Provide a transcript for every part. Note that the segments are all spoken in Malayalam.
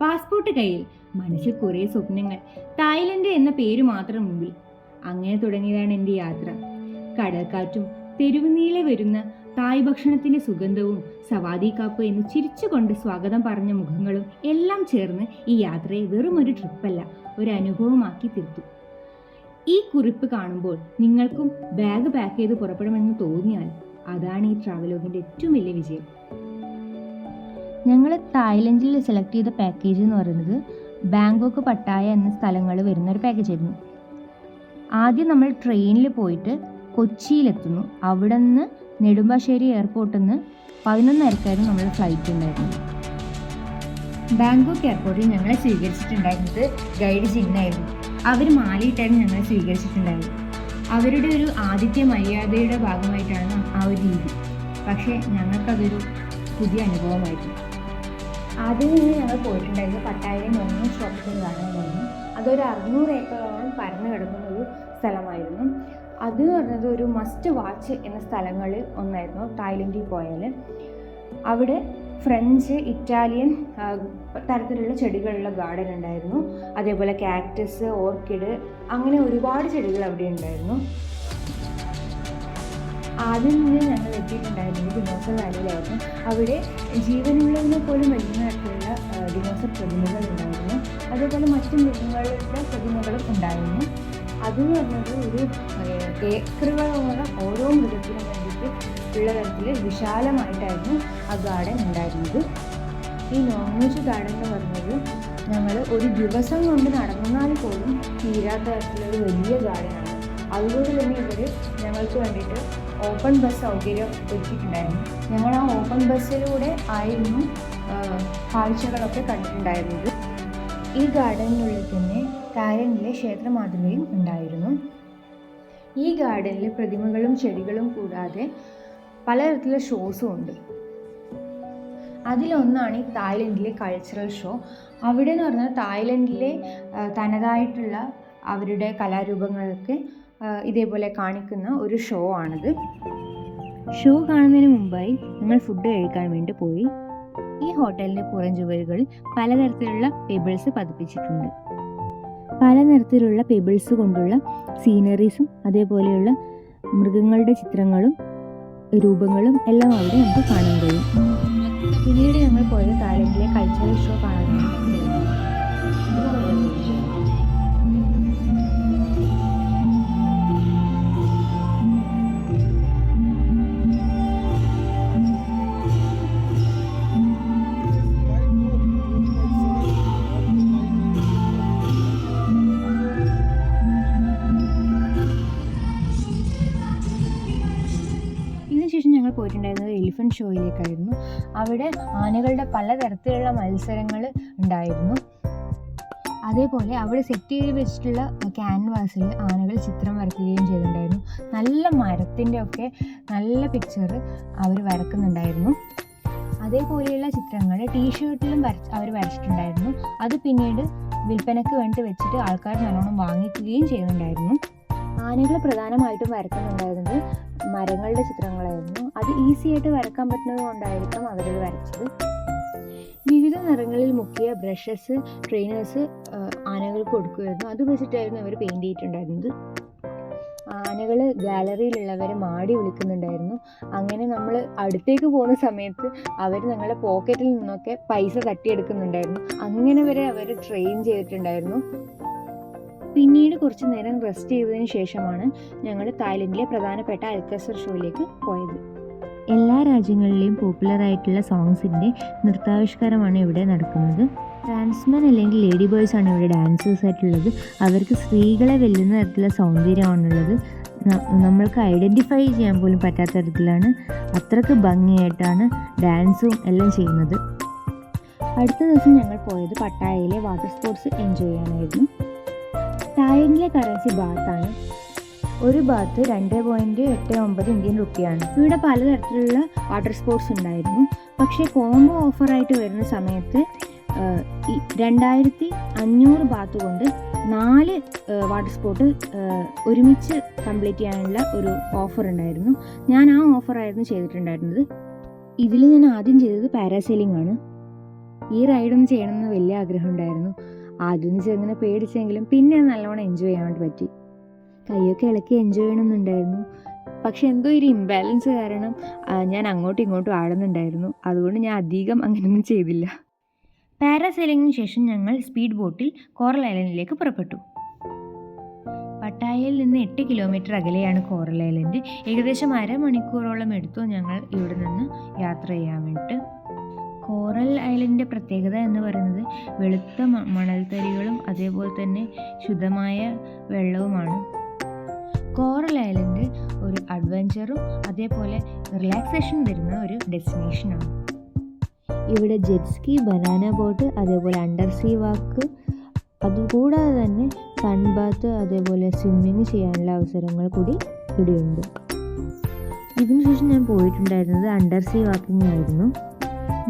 പാസ്പോർട്ട് കയ്യിൽ, മനസ്സിൽ കുറേ സ്വപ്നങ്ങൾ. തായ്ലൻഡ് എന്ന പേര് മാത്രം മുമ്പിൽ. അങ്ങനെ തുടങ്ങിയതാണ് എൻ്റെ യാത്ര. കടൽക്കാറ്റും തെരുവുനീളെ വരുന്ന തായ് ഭക്ഷണത്തിന്റെ സുഗന്ധവും സവാദി കാപ്പ് എന്ന് ചിരിച്ചുകൊണ്ട് സ്വാഗതം പറഞ്ഞ മുഖങ്ങളും എല്ലാം ചേർന്ന് ഈ യാത്രയെ വെറും ഒരു ട്രിപ്പല്ല, ഒരു അനുഭവമാക്കി തീർത്തു. ഈ കുറിപ്പ് കാണുമ്പോൾ നിങ്ങൾക്കും ബാഗ് പാക്ക് ചെയ്ത് പുറപ്പെടുമെന്ന് തോന്നിയാൽ അതാണ് ഈ ട്രാവലോഗിന്റെ ഏറ്റവും വലിയ വിജയം. ഞങ്ങൾ തായ്ലൻഡിൽ സെലക്ട് ചെയ്ത പാക്കേജ് എന്ന് പറയുന്നത് ബാങ്കോക്ക്, പട്ടായ എന്ന സ്ഥലങ്ങൾ വരുന്ന ഒരു പാക്കേജ് ആയിരുന്നു. ആദ്യം നമ്മൾ ട്രെയിനിൽ പോയിട്ട് കൊച്ചിയിലെത്തുന്നു. അവിടെ നിന്ന് നെടുമ്പാശ്ശേരി എയർപോർട്ടിൽ നിന്ന് 11:30 നമ്മൾ ഫ്ലൈറ്റ് ഉണ്ടായിരുന്നു. ബാങ്കോക്ക് എയർപോർട്ടിൽ ഞങ്ങളെ സ്വീകരിച്ചിട്ടുണ്ടായിരുന്നത് ഗൈഡ് ജിന്നായിരുന്നു. അവർ മാലയിട്ടായിരുന്നു ഞങ്ങളെ സ്വീകരിച്ചിട്ടുണ്ടായിരുന്നത്. അവരുടെ ഒരു ആതിഥ്യ മര്യാദയുടെ ഭാഗമായിട്ടാണ് ആ ഒരു രീതി. പക്ഷേ ഞങ്ങൾക്കതൊരു പുതിയ അനുഭവമായിരുന്നു. ആദ്യം നിന്ന് ഞങ്ങൾ പോയിട്ടുണ്ടായിരുന്നത് പട്ടായയിലെ മോർണിംഗ് ഷോപ്പിംഗ് കാണാനായിരുന്നു. അതൊരു 600 ഏക്കറോളം പരന്നു കിടക്കുന്ന ഒരു സ്ഥലമായിരുന്നു. അത് പറഞ്ഞത് ഒരു മസ്റ്റ് വാച്ച് എന്ന സ്ഥലങ്ങളിൽ ഒന്നായിരുന്നു. തായ്ലൻഡിൽ പോയാൽ അവിടെ ഫ്രഞ്ച്, ഇറ്റാലിയൻ തരത്തിലുള്ള ചെടികളുള്ള ഗാർഡൻ ഉണ്ടായിരുന്നു. അതേപോലെ കാക്ടസ്, ഓർക്കിഡ്, അങ്ങനെ ഒരുപാട് ചെടികൾ അവിടെ ഉണ്ടായിരുന്നു. ആദ്യം നിന്ന് ഞങ്ങൾ എത്തിയിട്ടുണ്ടായിരുന്നത് ഡിനോസർ വാലിയിലായിരുന്നു. അവിടെ ജീവനുള്ളതിനെ പോലും വലിയ തരത്തിലുള്ള ഡിനോസർ പ്രതിമകൾ ഉണ്ടായിരുന്നു. അതേപോലെ മറ്റു മൃഗങ്ങളുടെ പ്രതിമകളും ഉണ്ടായിരുന്നു. അതെന്ന് പറഞ്ഞത് ഒരു ഏക്കറുകളോളം ഓരോ മൃഗത്തിനും വേണ്ടിയിട്ട് ഉള്ള തരത്തിൽ വിശാലമായിട്ടായിരുന്നു ആ ഗാർഡൻ ഉണ്ടായിരുന്നത്. ഈ നോൺവെജ് ഗാർഡൻ എന്ന് പറഞ്ഞത് ഞങ്ങൾ ഒരു ദിവസം കൊണ്ട് നടന്നാൽ പോലും തീരാത്ത തരത്തിലൊരു വലിയ ഗാർഡനാണ്. അതുകൊണ്ട് തന്നെ ഇവർ ഞങ്ങൾക്ക് വേണ്ടിയിട്ട് ഓപ്പൺ ബസ് സൗകര്യം ഒരുക്കിയിട്ടുണ്ടായിരുന്നു. ഞങ്ങൾ ആ ഓപ്പൺ ബസ്സിലൂടെ ആയിരുന്നു കാഴ്ചകളൊക്കെ കണ്ടിട്ടുണ്ടായിരുന്നത്. ഈ ഗാർഡനിനുള്ളിൽ തന്നെ തായ്ലൻഡിലെ ക്ഷേത്ര മാതൃകയും ഉണ്ടായിരുന്നു. ഈ ഗാർഡനിൽ പ്രതിമകളും ചെടികളും കൂടാതെ പലതരത്തിലുള്ള ഷോസും ഉണ്ട്. അതിലൊന്നാണ് ഈ തായ്ലൻഡിലെ കൾച്ചറൽ ഷോ. അവിടെ എന്ന് പറഞ്ഞാൽ തായ്ലൻഡിലെ തനതായിട്ടുള്ള അവരുടെ കലാരൂപങ്ങളൊക്കെ ഇതേപോലെ കാണിക്കുന്ന ഒരു ഷോ ആണിത്. ഷോ കാണുന്നതിന് മുമ്പായി ഞങ്ങൾ ഫുഡ് കഴിക്കാൻ വേണ്ടി പോയി. ഈ ഹോട്ടലിൻ്റെ പുറം ചുവരുകളിൽ പലതരത്തിലുള്ള പെബിൾസ് പതിപ്പിച്ചിട്ടുണ്ട്. പലതരത്തിലുള്ള പെബിൾസ് കൊണ്ടുള്ള സീനറീസും അതേപോലെയുള്ള മൃഗങ്ങളുടെ ചിത്രങ്ങളും രൂപങ്ങളും എല്ലാം അവിടെ നമുക്ക് കാണാൻ കഴിയും. പിന്നീട് ഞങ്ങൾ പോയത് തായ്ലൻഡിലെ കൾച്ചറൽ ഷോ കാണാനാണ്. ഞങ്ങൾ പോയിട്ടുണ്ടായിരുന്നത് എലിഫൻറ്റ് ഷോയിലേക്കായിരുന്നു. അവിടെ ആനകളുടെ പലതരത്തിലുള്ള മത്സരങ്ങൾ ഉണ്ടായിരുന്നു. അതേപോലെ അവിടെ സെറ്റ് ചെയ്ത് വെച്ചിട്ടുള്ള ക്യാൻവാസിൽ ആനകൾ ചിത്രം വരയ്ക്കുകയും ചെയ്തിട്ടുണ്ടായിരുന്നു. നല്ല മരത്തിൻ്റെ ഒക്കെ നല്ല പിക്ചർ അവർ വരക്കുന്നുണ്ടായിരുന്നു. അതേപോലെയുള്ള ചിത്രങ്ങൾ ടീഷർട്ടിലും അവർ വരച്ചിട്ടുണ്ടായിരുന്നു. അത് പിന്നീട് വിൽപ്പനയ്ക്ക് വേണ്ടി വെച്ചിട്ട് ആൾക്കാർ നല്ലോണം വാങ്ങിക്കുകയും ചെയ്യുന്നുണ്ടായിരുന്നു. ആനകൾ പ്രധാനമായിട്ടും വരക്കുന്നുണ്ടായിരുന്നത് മരങ്ങളുടെ ചിത്രങ്ങളായിരുന്നു. അത് ഈസി ആയിട്ട് വരക്കാൻ പറ്റുന്നത് കൊണ്ടായിരിക്കാം അവരത് വരച്ചത്. വിവിധ നിറങ്ങളിൽ മുക്കിയ ബ്രഷസ് ട്രെയിനേഴ്സ് ആനകൾക്ക് കൊടുക്കുമായിരുന്നു. അത് വെച്ചിട്ടായിരുന്നു അവർ പെയിൻറ് ചെയ്തിട്ടുണ്ടായിരുന്നത്. ആനകൾ ഗാലറിയിലുള്ളവരെ മാടി വിളിക്കുന്നുണ്ടായിരുന്നു. അങ്ങനെ നമ്മൾ അടുത്തേക്ക് പോകുന്ന സമയത്ത് അവർ ഞങ്ങളുടെ പോക്കറ്റിൽ നിന്നൊക്കെ പൈസ തട്ടിയെടുക്കുന്നുണ്ടായിരുന്നു. അങ്ങനെ വരെ അവർ ട്രെയിൻ ചെയ്തിട്ടുണ്ടായിരുന്നു. പിന്നീട് കുറച്ച് നേരം റെസ്റ്റ് ചെയ്തതിന് ശേഷമാണ് ഞങ്ങൾ തായ്ലൻഡിലെ പ്രധാനപ്പെട്ട അൽക്കസർ ഷോയിലേക്ക് പോയത്. എല്ലാ രാജ്യങ്ങളിലെയും പോപ്പുലറായിട്ടുള്ള സോങ്സിൻ്റെ നൃത്താവിഷ്കാരമാണ് ഇവിടെ നടക്കുന്നത്. ട്രാൻസ്മെൻ അല്ലെങ്കിൽ ലേഡി ബോയ്സ് ആണ് ഇവിടെ ഡാൻസേഴ്സ് ആയിട്ടുള്ളത്. അവർക്ക് സ്ത്രീകളെ വെല്ലുന്ന തരത്തിലുള്ള സൗന്ദര്യമാണുള്ളത്. നമ്മൾക്ക് ഐഡൻറ്റിഫൈ ചെയ്യാൻ പോലും പറ്റാത്ത തരത്തിലാണ്, അത്രയ്ക്ക് ഭംഗിയായിട്ടാണ് ഡാൻസും എല്ലാം ചെയ്യുന്നത്. അടുത്ത ദിവസം ഞങ്ങൾ പോയത് പട്ടായയിലെ വാട്ടർ സ്പോർട്സ് എൻജോയ് ചെയ്യാനായിരുന്നു. തായ്ലൻഡിലെ കറൻസി ബാത്താണ്. ഒരു ബാത്ത് 2.89 ഇന്ത്യൻ റുപ്പിയാണ്. ഇവിടെ പലതരത്തിലുള്ള വാട്ടർ സ്പോർട്സ് ഉണ്ടായിരുന്നു. പക്ഷേ കോംബോ ഓഫറായിട്ട് വരുന്ന സമയത്ത് 2500 ബാത്ത് കൊണ്ട് 4 വാട്ടർ സ്പോർട്ട് ഒരുമിച്ച് കംപ്ലീറ്റ് ചെയ്യാനുള്ള ഒരു ഓഫർ ഉണ്ടായിരുന്നു. ഞാൻ ആ ഓഫറായിരുന്നു ചെയ്തിട്ടുണ്ടായിരുന്നത്. ഇതിൽ ഞാൻ ആദ്യം ചെയ്തത് പാരാസെയിലിംഗ് ആണ്. ഈ റൈഡൊന്നും ചെയ്യണമെന്ന് വലിയ ആഗ്രഹം ഉണ്ടായിരുന്നു. ആദ്യം ചെറുങ്ങനെ പേടിച്ചെങ്കിലും പിന്നെ നല്ലോണം എൻജോയ് ചെയ്യാൻ വേണ്ടി പറ്റി. കൈയൊക്കെ ഇളക്കി എൻജോയ് ചെയ്യണമെന്നുണ്ടായിരുന്നു. പക്ഷെ എന്തോ ഒരു ഇംബാലൻസ് കാരണം ഞാൻ അങ്ങോട്ടും ഇങ്ങോട്ടും ആടുന്നുണ്ടായിരുന്നു. അതുകൊണ്ട് ഞാൻ അധികം അങ്ങനെയൊന്നും ചെയ്തില്ല. പാരാസൈലിങ്ങിന് ശേഷം ഞങ്ങൾ സ്പീഡ് ബോട്ടിൽ കോറൽ ഐലൻഡിലേക്ക് പുറപ്പെട്ടു. പട്ടായയിൽ നിന്ന് 8 കിലോമീറ്റർ അകലെയാണ് കോറൽ ഐലൻഡ്. ഏകദേശം അരമണിക്കൂറോളം എടുത്തു ഞങ്ങൾ ഇവിടെ നിന്ന് യാത്ര ചെയ്യാൻ വേണ്ടിയിട്ട്. കോറൽ ഐലൻഡിൻ്റെ പ്രത്യേകത എന്ന് പറയുന്നത് വെളുത്ത മണൽത്തരികളും അതേപോലെ തന്നെ ശുദ്ധമായ വെള്ളവുമാണ്. കോറൽ ഐലൻഡ് ഒരു അഡ്വഞ്ചറും അതേപോലെ റിലാക്സേഷൻ തരുന്ന ഒരു ഡെസ്റ്റിനേഷനാണ്. ഇവിടെ ജെറ്റ് സ്കി, ബനാന ബോട്ട്, അതേപോലെ അണ്ടർ സീ വാക്ക്, അതുകൂടാതെ തന്നെ സൺ ബാത്ത്, അതേപോലെ സ്വിമ്മിങ് ചെയ്യാനുള്ള അവസരങ്ങൾ കൂടി ഇവിടെയുണ്ട്. ഇതിനുശേഷം ഞാൻ പോയിട്ടുണ്ടായിരുന്നത് അണ്ടർ സീ വാക്കിംഗ് ആയിരുന്നു.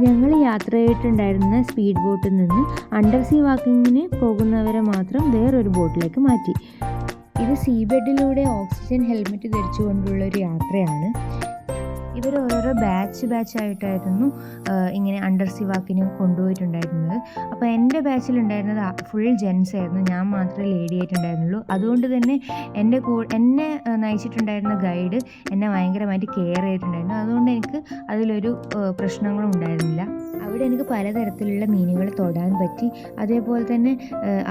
ഞങ്ങൾ യാത്ര ചെയ്തിട്ടുണ്ടായിരുന്ന സ്പീഡ് ബോട്ടിൽ നിന്ന് അണ്ടർ സീ വാക്കിങ്ങിന് പോകുന്നവരെ മാത്രം വേറൊരു ബോട്ടിലേക്ക് മാറ്റി. ഇത് സീ ബെഡിലൂടെ ഓക്സിജൻ ഹെൽമെറ്റ് ധരിച്ചുകൊണ്ടുള്ള ഒരു യാത്രയാണ്. ഇവർ ഓരോരോ ബാച്ചായിട്ടായിരുന്നു ഇങ്ങനെ അണ്ടർ സീ വാക്കിന് കൊണ്ടുപോയിട്ടുണ്ടായിരുന്നത്. അപ്പോൾ എൻ്റെ ബാച്ചിലുണ്ടായിരുന്നത് ഫുൾ ജെൻസ് ആയിരുന്നു, ഞാൻ മാത്രമേ ലേഡി ആയിട്ടുണ്ടായിരുന്നുള്ളൂ. അതുകൊണ്ട് തന്നെ എന്നെ നയിച്ചിട്ടുണ്ടായിരുന്ന ഗൈഡ് എന്നെ ഭയങ്കരമായിട്ട് കെയർ ചെയ്തിട്ടുണ്ടായിരുന്നു. അതുകൊണ്ട് എനിക്ക് അതിലൊരു പ്രശ്നങ്ങളും ഉണ്ടായിരുന്നില്ല. അവിടെ എനിക്ക് പലതരത്തിലുള്ള മീനുകൾ തൊടാൻ പറ്റി. അതേപോലെ തന്നെ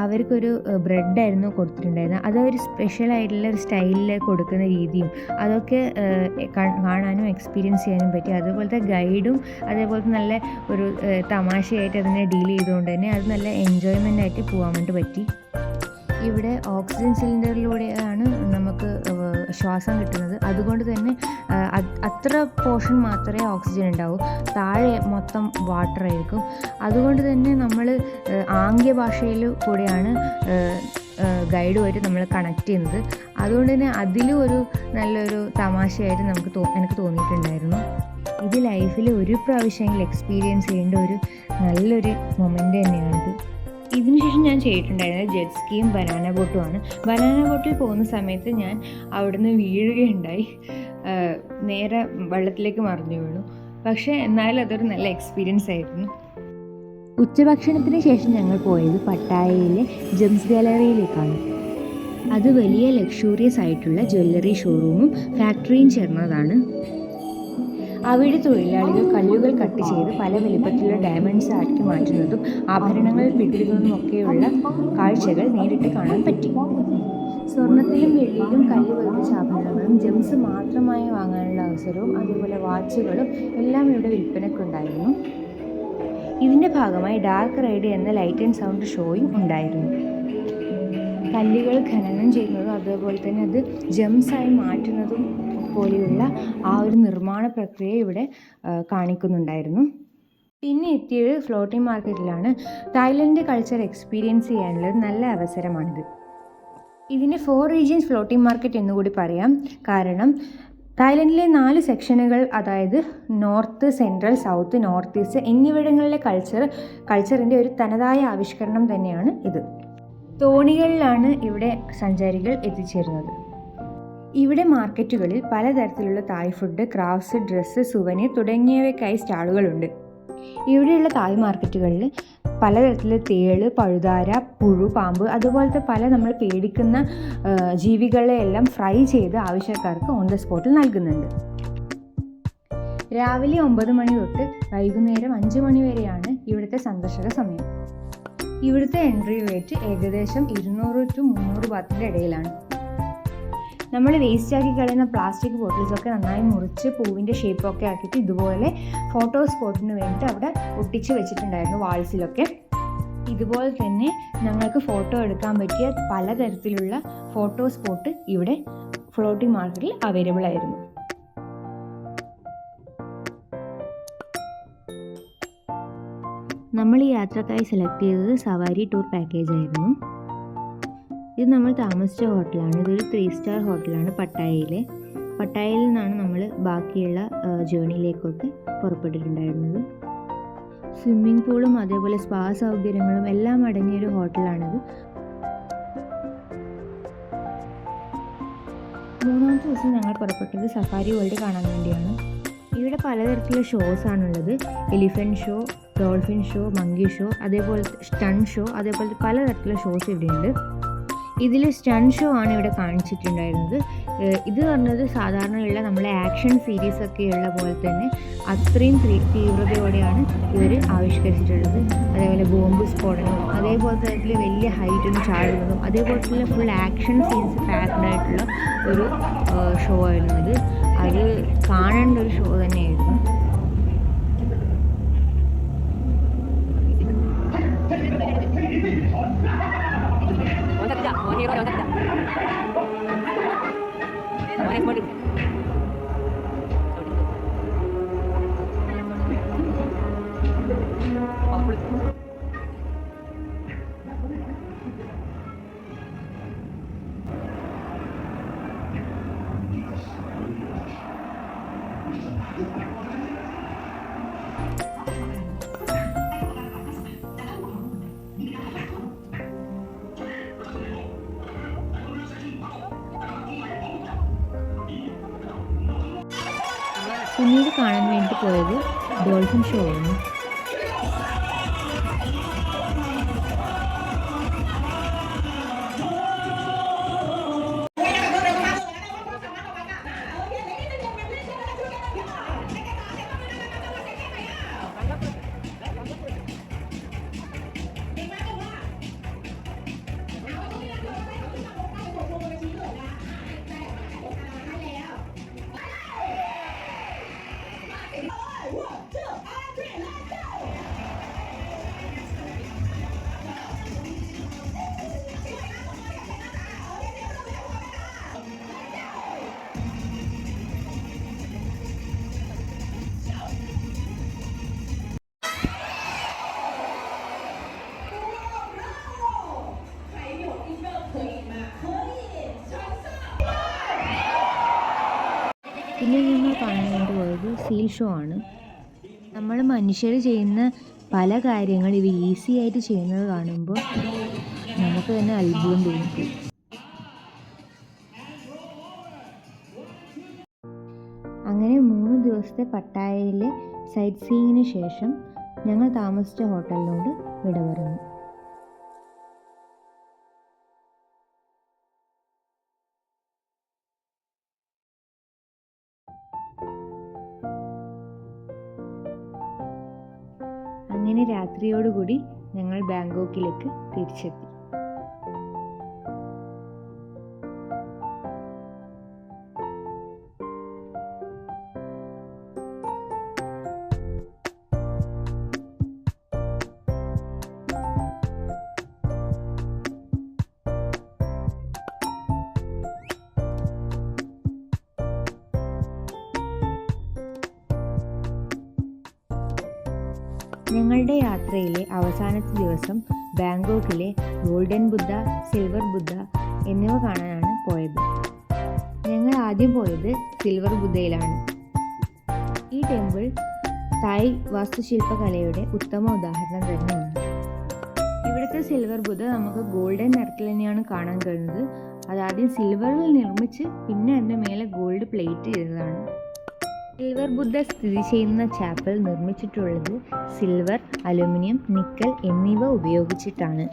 അവർക്കൊരു ബ്രെഡായിരുന്നു കൊടുത്തിട്ടുണ്ടായിരുന്നത്. അതൊരു സ്പെഷ്യലായിട്ടുള്ള ഒരു സ്റ്റൈലിൽ കൊടുക്കുന്ന രീതിയും അതൊക്കെ കാണാനും എക്സ്പീരിയൻസ് ചെയ്യാനും പറ്റി. അതുപോലത്തെ ഗൈഡും അതേപോലത്തെ നല്ല ഒരു തമാശയായിട്ട് അതിനെ ഡീൽ ചെയ്തുകൊണ്ട് തന്നെ അത് നല്ല എൻജോയ്മെൻ്റ് ആയിട്ട് പോകാൻ വേണ്ടി പറ്റി. ഇവിടെ ഓക്സിജൻ സിലിണ്ടറിലൂടെയാണ് നമുക്ക് ശ്വാസം കിട്ടുന്നത്. അതുകൊണ്ട് തന്നെ അത്ര പോർഷൻ മാത്രമേ ഓക്സിജൻ ഉണ്ടാവൂ, താഴെ മൊത്തം വാട്ടർ ആയിരിക്കും. അതുകൊണ്ട് തന്നെ നമ്മൾ ആംഗ്യഭാഷയിൽ കൂടെയാണ് ഗൈഡുമായിട്ട് നമ്മൾ കണക്ട് ചെയ്യുന്നത്. അതുകൊണ്ട് തന്നെ അതിലും ഒരു നല്ലൊരു തമാശയായിട്ട് എനിക്ക് തോന്നിയിട്ടുണ്ടായിരുന്നു. ഇത് ലൈഫിൽ ഒരു പ്രാവശ്യമെങ്കിലും എക്സ്പീരിയൻസ് ചെയ്യേണ്ട ഒരു നല്ലൊരു മൊമെൻ്റ് തന്നെയാണിത്. ഇതിനുശേഷം ഞാൻ ചെയ്തിട്ടുണ്ടായിരുന്നത് ജെറ്റ് സ്കീയും ബനാന ബോട്ടുമാണ്. ബനാന ബോട്ടിൽ പോകുന്ന സമയത്ത് ഞാൻ അവിടുന്ന് വീഴുകയുണ്ടായി, നേരെ വെള്ളത്തിലേക്ക് മറിഞ്ഞു വീണു. പക്ഷേ എന്നാലും അതൊരു നല്ല എക്സ്പീരിയൻസ് ആയിരുന്നു. ഉച്ചഭക്ഷണത്തിന് ശേഷം ഞങ്ങൾ പോയത് പട്ടായയിലെ ജെംസ് ഗാലറിയിലേക്കാണ്. അത് വലിയ ലക്ഷൂറിയസ് ആയിട്ടുള്ള ജ്വല്ലറി ഷോറൂമും ഫാക്ടറിയും ചേർന്നതാണ്. അവിടെ തൊഴിലാളികൾ കല്ലുകൾ കട്ട് ചെയ്ത് പല വലിപ്പത്തിലുള്ള ഡയമണ്ട്സ് ആക്കി മാറ്റുന്നതും ആഭരണങ്ങൾ പിടിക്കുന്നതുമൊക്കെയുള്ള കാഴ്ചകൾ നേരിട്ട് കാണാൻ പറ്റി. സ്വർണത്തിലും വെള്ളിയിലും കല്ല് പതിപ്പിച്ച ആഭരണങ്ങളും ജെംസ് മാത്രമായി വാങ്ങാനുള്ള അവസരവും അതേപോലെ വാച്ചുകളും എല്ലാം ഇവിടെ വിൽപ്പനയ്ക്കുണ്ടായിരുന്നു. ഇതിൻ്റെ ഭാഗമായി ഡാർക്ക് റൈഡ് എന്ന ലൈറ്റ് ആൻഡ് സൗണ്ട് ഷോയും ഉണ്ടായിരുന്നു. കല്ലുകൾ ഖനനം ചെയ്യുന്നതും അതേപോലെ തന്നെ അത് ജെംസായി മാറ്റുന്നതും പോലെയുള്ള ആ ഒരു നിർമ്മാണ പ്രക്രിയ ഇവിടെ കാണിക്കുന്നുണ്ടായിരുന്നു. പിന്നെ എത്തിയത് ഫ്ലോട്ടിംഗ് മാർക്കറ്റിലാണ്. തായ്ലൻഡ് കൾച്ചർ എക്സ്പീരിയൻസ് ചെയ്യാനുള്ള ഒരു നല്ല അവസരമാണിത്. ഇതിന് 4 റീജിയൻസ് ഫ്ലോട്ടിംഗ് മാർക്കറ്റ് എന്നുകൂടി പറയാം. കാരണം തായ്ലൻഡിലെ 4 സെക്ഷനുകൾ, അതായത് north, central, south, north east എന്നിവിടങ്ങളിലെ കൾച്ചറിൻ്റെ ഒരു തനതായ ആവിഷ്കരണം തന്നെയാണ് ഇത്. തോണികളിലാണ് ഇവിടെ സഞ്ചാരികൾ എത്തിച്ചേരുന്നത്. ഇവിടെ മാർക്കറ്റുകളിൽ പലതരത്തിലുള്ള Thai food, crafts, dress, souvenir തുടങ്ങിയവയ്ക്കായി സ്റ്റാളുകളുണ്ട്. ഇവിടെയുള്ള തായ് മാർക്കറ്റുകളിൽ പലതരത്തിലുള്ള തേള്, പഴുതാര, പുഴു, പാമ്പ് അതുപോലത്തെ പല നമ്മൾ പേടിക്കുന്ന ജീവികളെയെല്ലാം ഫ്രൈ ചെയ്ത് ആവശ്യക്കാർക്ക് ഓൺ ദ സ്പോട്ടിൽ നൽകുന്നുണ്ട്. രാവിലെ 9 മണി തൊട്ട് വൈകുന്നേരം 5 മണി വരെയാണ് ഇവിടുത്തെ സന്ദർശക സമയം. ഇവിടുത്തെ എൻട്രി റേറ്റ് ഏകദേശം 200 to 300 ബാത്തിൻ്റെ ഇടയിലാണ്. നമ്മൾ വേസ്റ്റാക്കി കളയുന്ന പ്ലാസ്റ്റിക് ബോട്ടിൽസൊക്കെ നന്നായി മുറിച്ച് പൂവിൻ്റെ ഷേപ്പൊക്കെ ആക്കിയിട്ട് ഇതുപോലെ ഫോട്ടോ സ്പോട്ടിന് വേണ്ടിയിട്ട് അവിടെ ഒട്ടിച്ച് വെച്ചിട്ടുണ്ടായിരുന്നു വാൾസിലൊക്കെ. ഇതുപോലെ തന്നെ ഞങ്ങൾക്ക് ഫോട്ടോ എടുക്കാൻ പറ്റിയ പലതരത്തിലുള്ള ഫോട്ടോ സ്പോട്ട് ഇവിടെ ഫ്ലോട്ടിംഗ് മാർക്കറ്റിൽ അവൈലബിൾ ആയിരുന്നു. നമ്മൾ ഈ യാത്രക്കായി സെലക്ട് ചെയ്തത് സവാരി ടൂർ പാക്കേജ് ആയിരുന്നു. ഇത് നമ്മൾ താമസിച്ച ഹോട്ടലാണ്. ഇതൊരു 3 സ്റ്റാർ ഹോട്ടലാണ് പട്ടായയിൽ നിന്നാണ് നമ്മൾ ബാക്കിയുള്ള ജേർണിയിലേക്കൊക്കെ പുറപ്പെട്ടിട്ടുണ്ടായിരുന്നത്. സ്വിമ്മിംഗ് പൂളും അതേപോലെ സ്പാ സൗകര്യങ്ങളും എല്ലാം അടങ്ങിയൊരു ഹോട്ടലാണിത്. 3ാമത്തെ ദിവസം ഞങ്ങൾ പുറപ്പെട്ടത് സഫാരി വേൾഡ് കാണാൻ വേണ്ടിയാണ്. ഇവിടെ പലതരത്തിലുള്ള ഷോസ് ആണുള്ളത്. Elephant show, dolphin show, monkey show, അതേപോലത്തെ സ്റ്റൺ ഷോ, അതേപോലത്തെ പലതരത്തിലുള്ള ഷോസ് ഇവിടെയുണ്ട്. ഇതിൽ സ്റ്റൺ ഷോ ആണ് ഇവിടെ കാണിച്ചിട്ടുണ്ടായിരുന്നത്. ഇത് പറഞ്ഞത് സാധാരണയുള്ള നമ്മളെ ആക്ഷൻ സീരീസൊക്കെ ഉള്ള പോലെ തന്നെ അത്രയും തീവ്രതയോടെയാണ് ഇവർ ആവിഷ്കരിച്ചിട്ടുള്ളത്. അതേപോലെ ബോംബ് സ്ഫോടനവും അതേപോലത്തെ വലിയ ഹൈറ്റിന് ചാടുന്നതും അതേപോലത്തെ ഫുൾ ആക്ഷൻ സീൻസ് പാക്ഡ് ആയിട്ടുള്ള ഒരു ഷോ ആയിരുന്നു ഇത്. അത് കാണേണ്ട ഒരു ഷോ തന്നെയായിരുന്നു. പിന്നീട് കാണാൻ വേണ്ടി പോയത് ഡോൾഫിൻ ഷോ ആണ്. പിന്നെ നമ്മൾ കാണാൻ വേണ്ടി പോയത് സീൽ ഷോ ആണ്. നമ്മൾ മനുഷ്യർ ചെയ്യുന്ന പല കാര്യങ്ങൾ ഇവ ഈസി ആയിട്ട് ചെയ്യുന്നത് കാണുമ്പോൾ നമുക്ക് തന്നെ അത്ഭുതം തോന്നിക്കും. അങ്ങനെ 3 ദിവസത്തെ പട്ടായയിലെ സൈറ്റ് സീയിങ്ങിന് ശേഷം ഞങ്ങൾ താമസിച്ച ഹോട്ടലിനോട് വിട പറഞ്ഞു. അങ്ങനെ രാത്രിയോടുകൂടി ഞങ്ങൾ ബാങ്കോക്കിലേക്ക് തിരിച്ചെത്തി. ഞങ്ങളുടെ യാത്രയിലെ അവസാനത്തെ ദിവസം ബാങ്കോക്കിലെ ഗോൾഡൻ ബുദ്ധ, സിൽവർ ബുദ്ധ എന്നിവ കാണാനാണ് പോയത്. ഞങ്ങൾ ആദ്യം പോയത് സിൽവർ ബുദ്ധയിലാണ്. ഈ ടെമ്പിൾ തായ് വാസ്തുശില്പകലയുടെ ഉത്തമ ഉദാഹരണം തന്നെയാണ്. ഇവിടുത്തെ സിൽവർ ബുദ്ധ നമുക്ക് ഗോൾഡൻ നിറത്തിൽ തന്നെയാണ് കാണാൻ കഴിയുന്നത്. അതാദ്യം സിൽവറിൽ നിർമ്മിച്ച് പിന്നെ അതിൻ്റെ മേലെ ഗോൾഡ് പ്ലേറ്റ് ചെയ്തതാണ്. സിൽവർ ബുദ്ധ സ്ഥിതി ചെയ്യുന്ന ചാപ്പൽ നിർമ്മിച്ചിട്ടുള്ളത് സിൽവർ, അലുമിനിയം, നിക്കൽ എന്നിവ ഉപയോഗിച്ചിട്ടാണ്.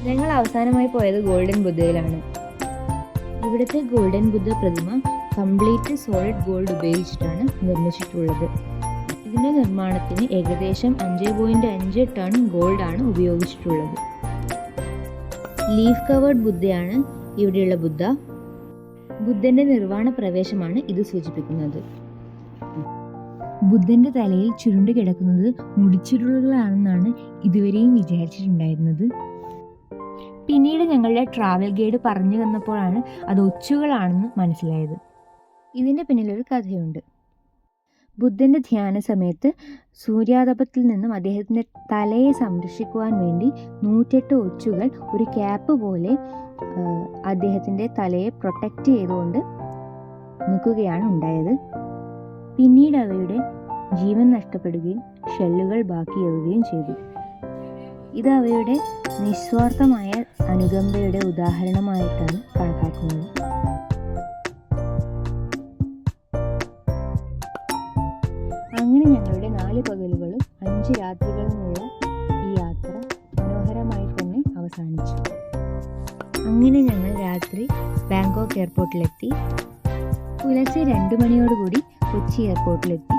ഞങ്ങൾ അവസാനമായി പോയത് ഗോൾഡൻ ബുദ്ധയിലാണ്. ഇവിടുത്തെ ഗോൾഡൻ ബുദ്ധ പ്രതിമ കംപ്ലീറ്റ് സോളിഡ് ഗോൾഡ് ഉപയോഗിച്ചിട്ടാണ് നിർമ്മിച്ചിട്ടുള്ളത്. ഇതിൻ്റെ നിർമ്മാണത്തിന് ഏകദേശം 5.5 ടൺ ഗോൾഡാണ് ഉപയോഗിച്ചിട്ടുള്ളത്. ലീഫ് കവേർഡ് ബുദ്ധയാണ് ഇവിടെയുള്ള ബുദ്ധ. ബുദ്ധൻ്റെ നിർവ്വാണ പ്രവേശമാണ് ഇത് സൂചിപ്പിക്കുന്നത്. ബുദ്ധൻ്റെ തലയിൽ ചുരുണ്ട് കിടക്കുന്നത് മുടിച്ചുരുളുകളാണെന്നാണ് ഇതുവരെയും വിചാരിച്ചിട്ടുണ്ടായിരുന്നത്. പിന്നീട് ഞങ്ങളുടെ ട്രാവൽ ഗൈഡ് പറഞ്ഞു തന്നപ്പോഴാണ് അത് ഒച്ചുകളാണെന്ന് മനസ്സിലായത്. ഇതിൻ്റെ പിന്നിലൊരു കഥയുണ്ട്. ബുദ്ധൻ്റെ ധ്യാന സമയത്ത് സൂര്യാതപത്തിൽ നിന്നും അദ്ദേഹത്തിൻ്റെ തലയെ സംരക്ഷിക്കുവാൻ വേണ്ടി 108 ഒച്ചുകൾ ഒരു ക്യാപ്പ് പോലെ അദ്ദേഹത്തിൻ്റെ തലയെ പ്രൊട്ടക്റ്റ് ചെയ്തുകൊണ്ട് നിൽക്കുകയാണ് ഉണ്ടായത്. പിന്നീട് അവയുടെ ജീവൻ നഷ്ടപ്പെടുകയും ഷെല്ലുകൾ ബാക്കിയാവുകയും ചെയ്തു. ഇത് അവയുടെ നിസ്വാർത്ഥമായ അനുകമ്പയുടെ ഉദാഹരണമായിട്ടാണ് കണക്കാക്കുന്നത്. അങ്ങനെ ഞങ്ങളുടെ 4 പകലുകളും 5 രാത്രികളുമുള്ള ഈ യാത്ര മനോഹരമായി തന്നെ അവസാനിച്ചു. അങ്ങനെ ഞങ്ങൾ രാത്രി ബാങ്കോക്ക് എയർപോർട്ടിലെത്തി. പുലർച്ചെ 2 മണിയോടുകൂടി കൊച്ചി എയർപോർട്ടിലെത്തി.